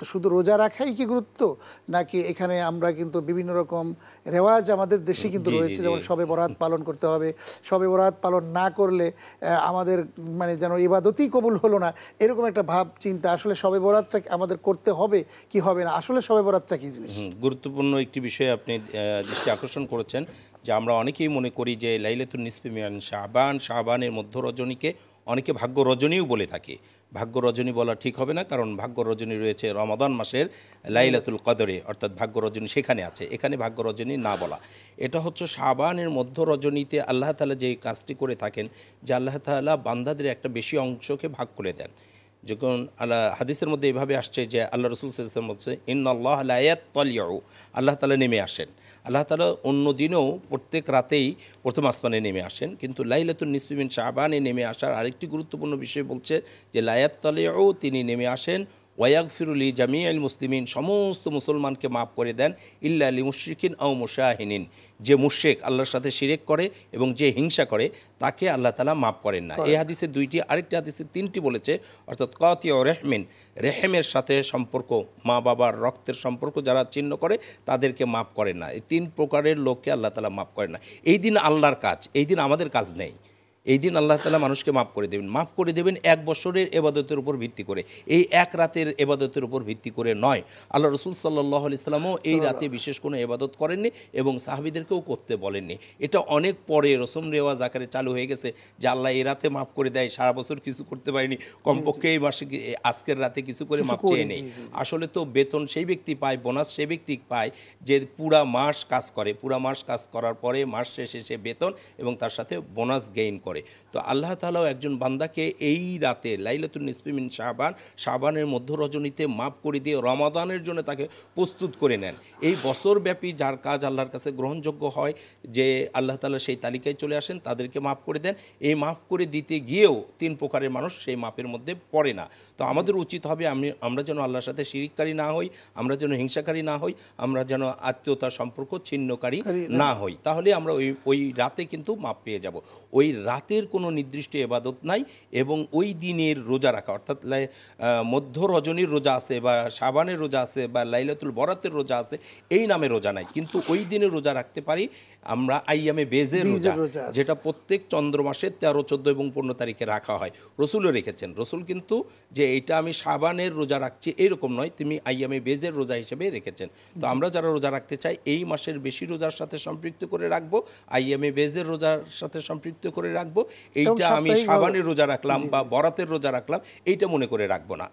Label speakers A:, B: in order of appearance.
A: তো শুধু রোজা রাখাই কি গুরুত্ব, নাকি এখানে আমরা কিন্তু বিভিন্ন রকম রেওয়াজ আমাদের দেশে কিন্তু
B: জি, জি,
A: রয়েছে,
B: জি।
A: যেমন শবে বরাত পালন করতে হবে, শবে বরাত পালন না করলে আমাদের মানে যেন ইবাদতই কবুল হলো না, এরকম একটা ভাব চিন্তা। আসলে শবে বরাতটা আমাদের করতে হবে কি হবে না, আসলে শবে বরাতটা কি জিনিস?
B: গুরুত্বপূর্ণ একটি বিষয়ে আপনি দৃষ্টি আকর্ষণ করেছেন যে আমরা অনেকেই মনে করি যে লাইলাতুন নিসফি মিনান শাবান, শাবানের মধ্য রজনীকে অনেকে ভাগ্য রজনীও বলে থাকে। ভাগ্য রজনী বলা ঠিক হবে না, কারণ ভাগ্য রজনী রয়েছে রমাদান মাসের লাইলাতুল কদরে, অর্থাৎ ভাগ্য রজনী সেখানে আছে, এখানে ভাগ্য রজনী না বলা। এটা হচ্ছে শাবানের মধ্য রজনীতে আল্লাহ তাআলা যে কাজটি করে থাকেন, যে আল্লাহ তাআলা বান্দাদের একটা বেশি অংশকে ভাগ করে দেন। যখন হাদিসের মধ্যে এভাবে আসছে যে আল্লাহ রসুল সাল্লাল্লাহু আলাইহি ওয়াসাল্লাম বলছে ইন্নাল্লাহ লা ইয়াত্তালিউ, আল্লাহ তাআলা নেমে আসেন। আল্লাহ তাআলা অন্য দিনেও প্রত্যেক রাতেই প্রথম আসমানে নেমে আসেন, কিন্তু লাইলাতুন নিসফি মিন শাবানে নেমে আসার আরেকটি গুরুত্বপূর্ণ বিষয় বলছে যে লা ইয়াত্তালিউ, তিনি নেমে আসেন ওয়াগফিরুলি জামিআল মুসলিমিন, সমস্ত মুসলমানকে মাফ করে দেন, ইল্লা লি মুশরিকিন আও মুশাহিনিন, যে মুশরিক আল্লাহর সাথে শিরক করে এবং যে হিংসা করে তাকে আল্লাহ তাআলা মাফ করেন না। এই হাদিসে দুইটি, আরেকটি হাদিসে তিনটি বলেছে, অর্থাৎ কাতিউ রেহমিন, রেহেমের সাথে সম্পর্ক, মা বাবার রক্তের সম্পর্ক যারা ছিন্ন করে তাদেরকে মাফ করেন না। এই তিন প্রকারের লোককে আল্লাহ তাআলা মাফ করেন না। এই দিন আল্লাহর কাজ, এই দিন আমাদের কাজ নেই। এই দিন আল্লাহ তাআলা মানুষকে মাফ করে দেবেন, মাফ করে দেবেন এক বছরের এবাদতের উপর ভিত্তি করে, এই এক রাতের এবাদতের উপর ভিত্তি করে নয়। আল্লাহ রসুল সাল্লাল্লাহু আলাইহি সাল্লামও এই রাতে বিশেষ কোনো এবাদত করেননি এবং সাহাবীদেরকেও করতে বলেননি। এটা অনেক পরে রসম রেওয়াজ আকারে চালু হয়ে গেছে যে আল্লাহ এই রাতে মাফ করে দেয়, সারা বছর কিছু করতে পারিনি, কমপক্ষে এই মাসে আজকের রাতে কিছু করে মাফ চেয়ে নেই। আসলে তো বেতন সেই ব্যক্তি পায়, বোনাস সেই ব্যক্তি পায় যে পুরা মাস কাজ করে, পুরা মাস কাজ করার পরে মাস শেষে সে বেতন এবং তার সাথে বোনাস গেইন করে। তো আল্লাহ তাআলাও একজন বান্দাকে এই রাতে লাইলাতুন নিসফি মিন শাবান, শাবানের মধ্য রজনীতে মাফ করে দিয়ে রমাদানের জন্য তাকে প্রস্তুত করে নেন। এই বছরব্যাপী যার কাজ আল্লাহর কাছে গ্রহণযোগ্য হয়, যে আল্লাহ তাআলা সেই তালিকায় চলে আসেন, তাদেরকে মাফ করে দেন। এই মাফ করে দিতে গিয়েও তিন প্রকারের মানুষ সেই মাপের মধ্যে পড়ে না। তো আমাদের উচিত হবে আমরা যেন আল্লাহর সাথে শিরিককারী না হই, আমরা যেন হিংসাকারী না হই, আমরা যেন আত্মীয়তার সম্পর্ক ছিন্নকারী না হই, তাহলে আমরা ওই রাতে কিন্তু মাপ পেয়ে যাব। ওই রাতের কোনো নির্দিষ্ট ইবাদত নাই এবং ওই দিনের রোজা রাখা, অর্থাৎ মধ্য রজনীর রোজা আছে বা শাবানের রোজা আছে বা লাইলাতুল বরাতের রোজা আছে, এই নামে রোজা নাই। কিন্তু ওই দিনে রোজা রাখতে পারি আমরা আইয়ামে বেজের রোজা, যেটা প্রত্যেক চন্দ্র মাসের 13, 14 এবং 15 তারিখে রাখা হয়। রসুলও রেখেছেন। রসুল কিন্তু যে এটা আমি শাবানের রোজা রাখছি এরকম নয়, তিনি আইয়ামে বেজের রোজা হিসেবে রেখেছেন। তো আমরা যারা রোজা রাখতে চাই এই মাসের বেশি রোজার সাথে সম্পৃক্ত করে রাখবো, আইয়ামে বেজের রোজার সাথে সম্পৃক্ত করে রাখবো। এইটা আমি শাবানের রোজা রাখলাম বা বরাতের রোজা রাখলাম এইটা মনে করে রাখবো না।